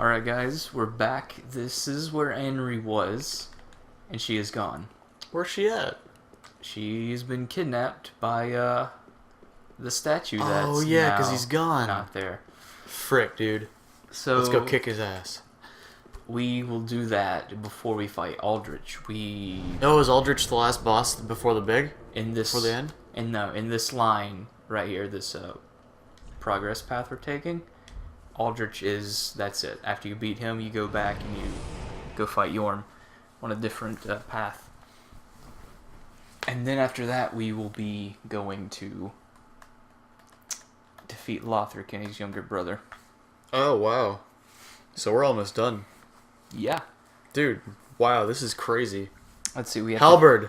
Alright guys, we're back. This is where Anri was, and she is gone. Where's she at? She's been kidnapped by, the statue that's Oh, yeah, because now he's gone. not there. Frick, dude. So Let's go kick his ass. we will do that before we fight Aldrich. Oh, is Aldrich the last boss before the big? In this... Before the end? In this line right here, this, progress path we're taking, Aldrich is... that's it. After you beat him, you go back and you go fight Yorm on a different, path. And then after that, we will be going to defeat Lothric and his younger brother. Oh, wow. So we're almost done. Yeah. Dude, wow, this is crazy. Let's see, we have Halberd!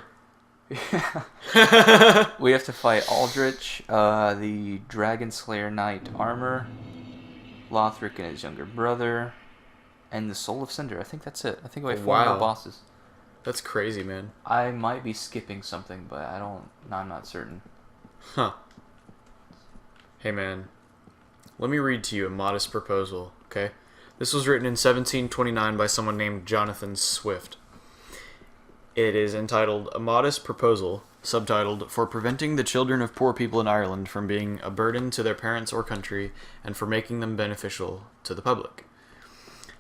we have to fight Aldrich, the Dragon Slayer Knight Armor, Lothric and his younger brother, and the Soul of Cinder. I think that's it. I think we have four more bosses. That's crazy, man. I might be skipping something, but I'm not certain. Huh. Hey, man. Let me read to you a modest proposal, okay? This was written in 1729 by someone named Jonathan Swift. It is entitled A Modest Proposal, subtitled For Preventing the Children of Poor People in Ireland from Being a Burden to Their Parents or Country, and for Making Them Beneficial to the Public.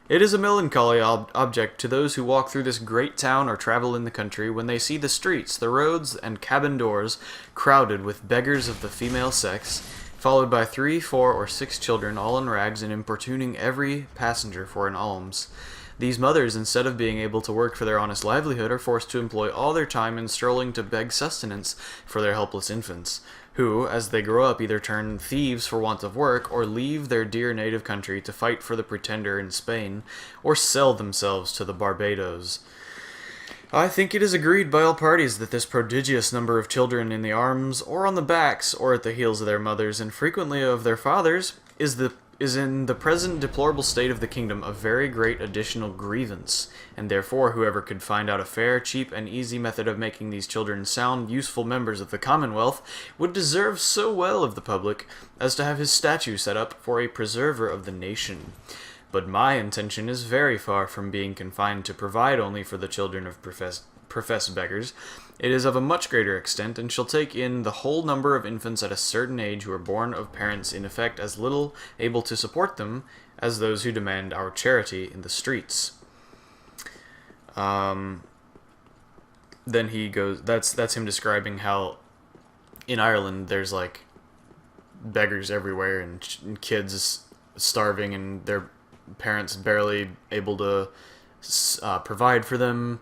It is a melancholy object to those who walk through this great town or travel in the country when they see the streets, the roads, and cabin doors crowded with beggars of the female sex, followed by 3, 4, or 6 children all in rags and importuning every passenger for an alms. These mothers, instead of being able to work for their honest livelihood, are forced to employ all their time in strolling to beg sustenance for their helpless infants, who, as they grow up, either turn thieves for want of work, or leave their dear native country to fight for the Pretender in Spain, or sell themselves to the Barbados. I think it is agreed by all parties that this prodigious number of children in the arms, or on the backs, or at the heels of their mothers, and frequently of their fathers, is in the present deplorable state of the kingdom a very great additional grievance, and therefore whoever could find out a fair, cheap, and easy method of making these children sound, useful members of the Commonwealth would deserve so well of the public as to have his statue set up for a preserver of the nation. But my intention is very far from being confined to provide only for the children of professed beggars. It is of a much greater extent, and shall take in the whole number of infants at a certain age who are born of parents in effect as little able to support them as those who demand our charity in the streets. Then he goes, that's him describing how in Ireland there's like beggars everywhere and kids starving and their parents barely able to provide for them.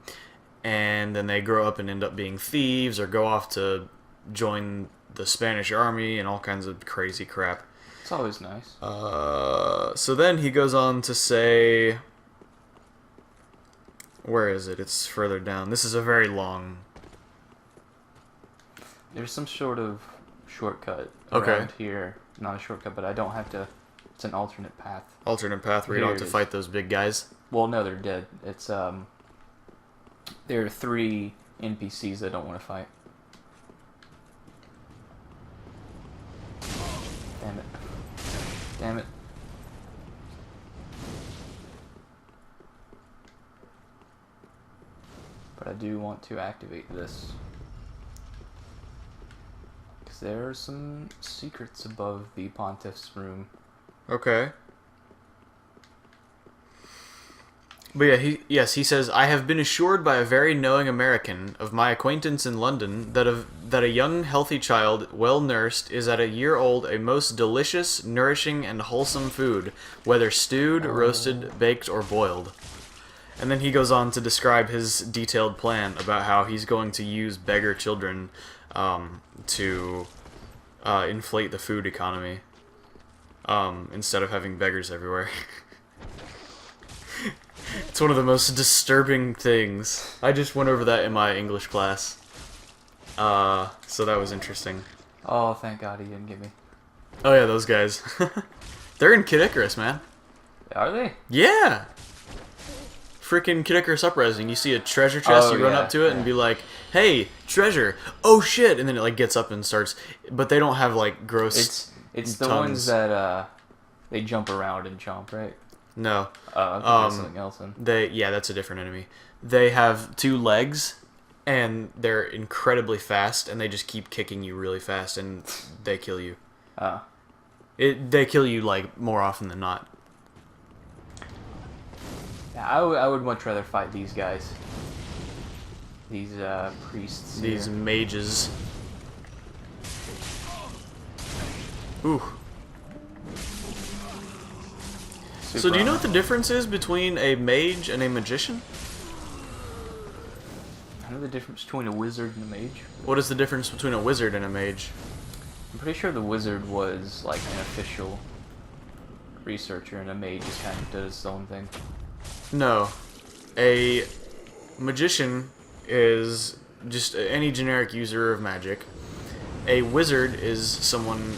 And then they grow up and end up being thieves or go off to join the Spanish army and all kinds of crazy crap. It's always nice. So then he goes on to say... Where is it? It's further down. This is a very long... There's some sort of shortcut Okay. around here. Not a shortcut, but I don't have to... It's an alternate path. Alternate path where you don't have to fight those big guys? Well, no, they're dead. It's, there are 3 NPCs that don't want to fight. Damn it. Damn it. But I do want to activate this. Because there are some secrets above the Pontiff's room. Okay. But yeah, he says, I have been assured by a very knowing American of my acquaintance in London that a young healthy child, well nursed, is at a year old a most delicious, nourishing, and wholesome food, whether stewed, roasted, baked, or boiled. And then he goes on to describe his detailed plan about how he's going to use beggar children to inflate the food economy instead of having beggars everywhere. It's one of the most disturbing things. I just went over that in my English class. So that was interesting. Oh, thank God he didn't get me. Oh yeah, those guys. They're in Kid Icarus, man. Are they? Yeah! Freaking Kid Icarus Uprising. You see a treasure chest, you run up to it and be like, hey, treasure! Oh shit! And then it like gets up and starts... But they don't have like gross It's the tons. ones that they jump around and chomp, right? No. I think that's something else then. That's a different enemy. They have 2 legs, and they're incredibly fast, and they just keep kicking you really fast, and they kill you. They kill you like more often than not. Yeah, I would much rather fight these guys. These priests. These here. mages. Ooh. So do you know what the difference is between a mage and a magician? I know the difference between a wizard and a mage. What is the difference between a wizard and a mage? I'm pretty sure the wizard was like an official researcher, and a mage just kind of does his own thing. No. A magician is just any generic user of magic. A wizard is someone,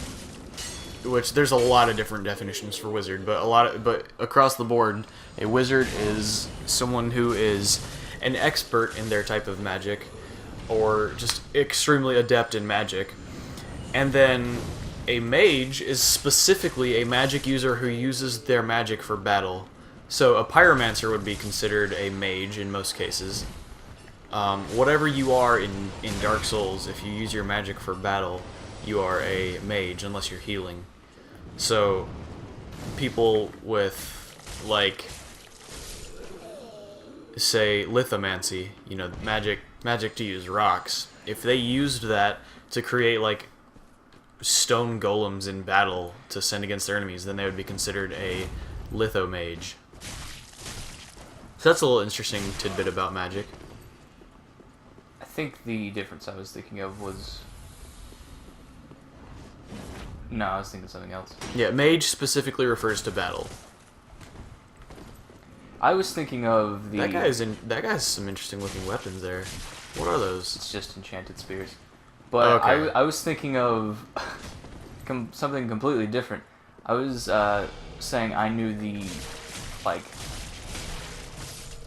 which there's a lot of different definitions for wizard, but across the board, a wizard is someone who is an expert in their type of magic, or just extremely adept in magic. And then a mage is specifically a magic user who uses their magic for battle. So a pyromancer would be considered a mage in most cases. Whatever you are in Dark Souls, if you use your magic for battle, you are a mage, unless you're healing. So people with, like, say, lithomancy, you know, magic to use rocks, if they used that to create, like, stone golems in battle to send against their enemies, then they would be considered a lithomage. So that's a little interesting tidbit about magic. I think the difference I was thinking of was... No, I was thinking of something else. Yeah, mage specifically refers to battle. I was thinking of the... That guy has some interesting looking weapons there. What are those? It's just enchanted spears. But okay. I was thinking of something completely different. I was saying I knew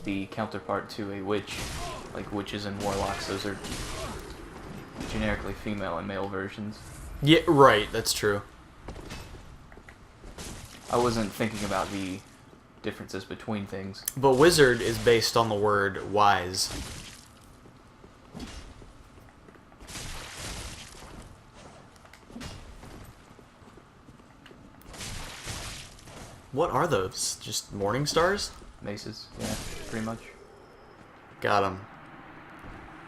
the counterpart to a witch. Like witches and warlocks, those are generically female and male versions. Yeah, right, that's true. I wasn't thinking about the differences between things. But wizard is based on the word wise. What are those? Just morning stars? Maces, yeah, pretty much. Got him.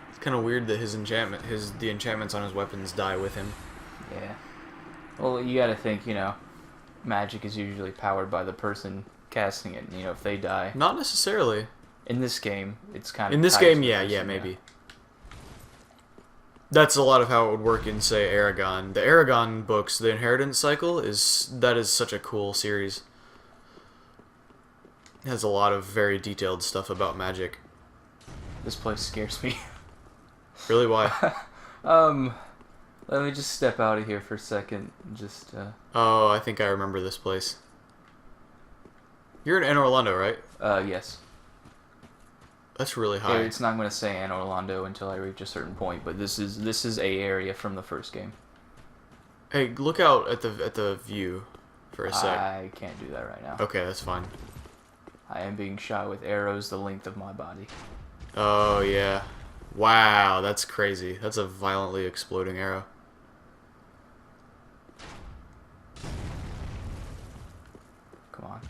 It's kind of weird that the enchantments on his weapons die with him. Yeah. Well, you gotta think, you know, magic is usually powered by the person casting it. You know, if they die. Not necessarily. In this game, it's kind of. In this tied game, to the yeah, person, maybe. That's a lot of how it would work in, say, Aragon. The Aragon books, the Inheritance Cycle, is such a cool series. It has a lot of very detailed stuff about magic. This place scares me. Really, why? Let me just step out of here for a second. Just, Oh, I think I remember this place. You're in Anne Orlando, right? Yes. That's really high. Yeah, it's not going to say Anne Orlando until I reach a certain point, but this is a area from the first game. Hey, look out at the view for a sec. I can't do that right now. Okay, that's fine. I am being shot with arrows the length of my body. Oh, yeah. Wow, that's crazy. That's a violently exploding arrow. Come on.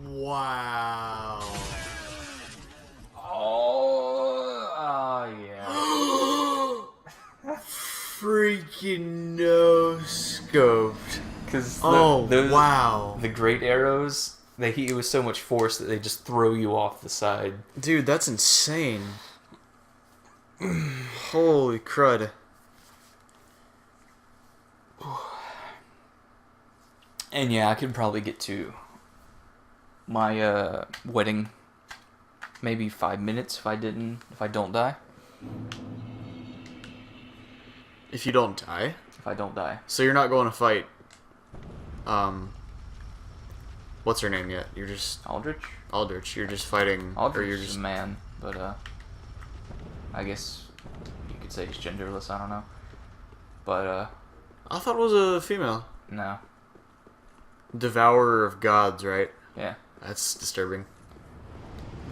Wow. Oh, yeah. Freaking no scoped. Because wow. The great arrows, it was so much force that they just throw you off the side. Dude, that's insane. Holy crud. And yeah, I could probably get to my wedding maybe 5 minutes if I don't die. If you don't die? If I don't die. So you're not going to fight what's her name yet? You're just Aldrich? You're just fighting Aldrich or you're is just a man, but I guess you could say he's genderless, I don't know. But I thought it was a female. no. Devourer of gods, right? Yeah. That's disturbing.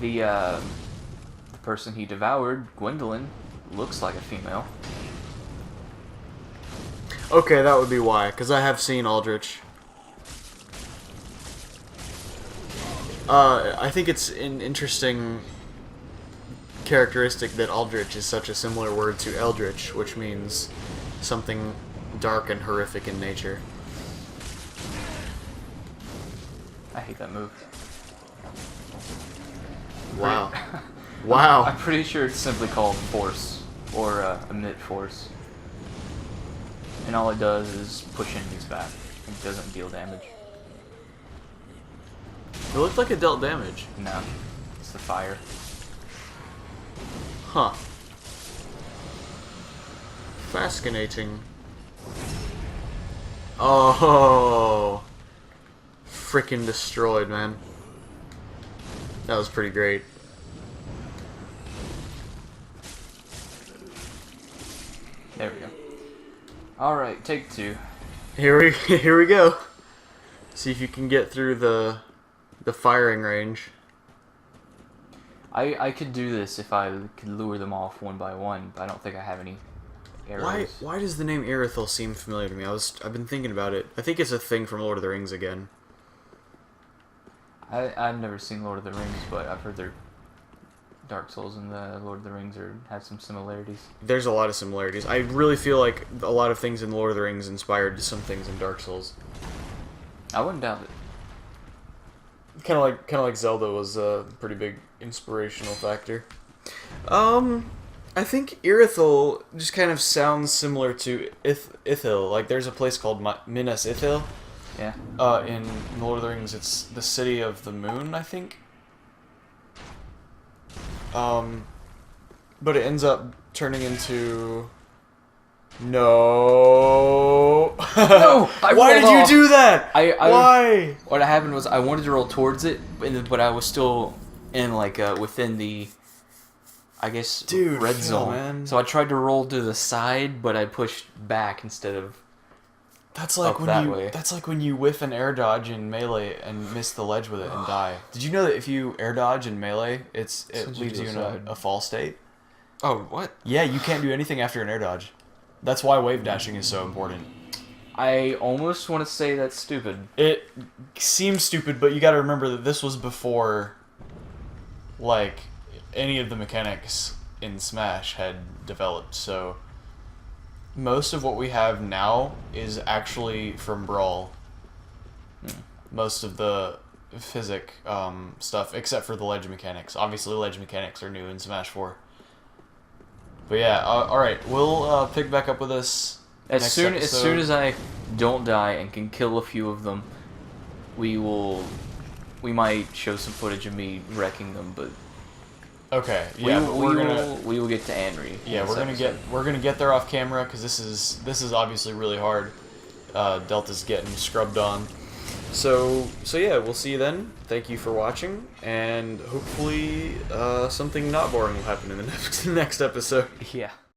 The person he devoured, Gwendolyn, looks like a female. Okay, that would be why, because I have seen Aldrich. I think it's an interesting characteristic that Aldrich is such a similar word to Eldritch, which means something dark and horrific in nature. I hate that move. Wow. Wow. I'm pretty sure it's simply called Force, or Emit Force. And all it does is push enemies back. It doesn't deal damage. It looked like it dealt damage. No. It's the fire. Huh. Fascinating. Oh. Freaking destroyed, man. That was pretty great. There we go. Alright, take 2. Here we go. See if you can get through the firing range. I could do this if I could lure them off one by one, but I don't think I have any arrows. Why does the name Irithyll seem familiar to me? I've been thinking about it. I think it's a thing from Lord of the Rings again. I've never seen Lord of the Rings, but I've heard their Dark Souls and the Lord of the Rings have some similarities. There's a lot of similarities. I really feel like a lot of things in Lord of the Rings inspired some things in Dark Souls. I wouldn't doubt it. Kind of like Zelda was a pretty big inspirational factor. I think Irithyll just kind of sounds similar to Ithil. Like there's a place called Minas Ithil. Yeah. In Lord of the Rings, it's the city of the moon, I think. But it ends up turning into... No. No! Why did you do that? Why? What happened was I wanted to roll towards it, but I was still in within the, I guess, Dude, red Phil, zone. man. So I tried to roll to the side, but I pushed back instead of. That's like up that way. That's like when you whiff an air dodge in melee and miss the ledge with it and die. Did you know that if you air dodge in melee, it Sends leaves to you the in side. a fall state? Oh, what? Yeah, you can't do anything after an air dodge. That's why wave dashing is so important. I almost want to say that's stupid. It seems stupid, but you got to remember that this was before, like, any of the mechanics in Smash had developed. So most of what we have now is actually from Brawl. Most of the physic stuff, except for the ledge mechanics. Obviously, ledge mechanics are new in Smash 4. But yeah, all right, we'll pick back up with this As soon as I don't die and can kill a few of them, we might show some footage of me wrecking them, but okay, yeah, we will get to Anri. Yeah, we're gonna get there off camera because this is obviously really hard. Delta's getting scrubbed on. So yeah, we'll see you then. Thank you for watching, and hopefully something not boring will happen in the next episode. Yeah.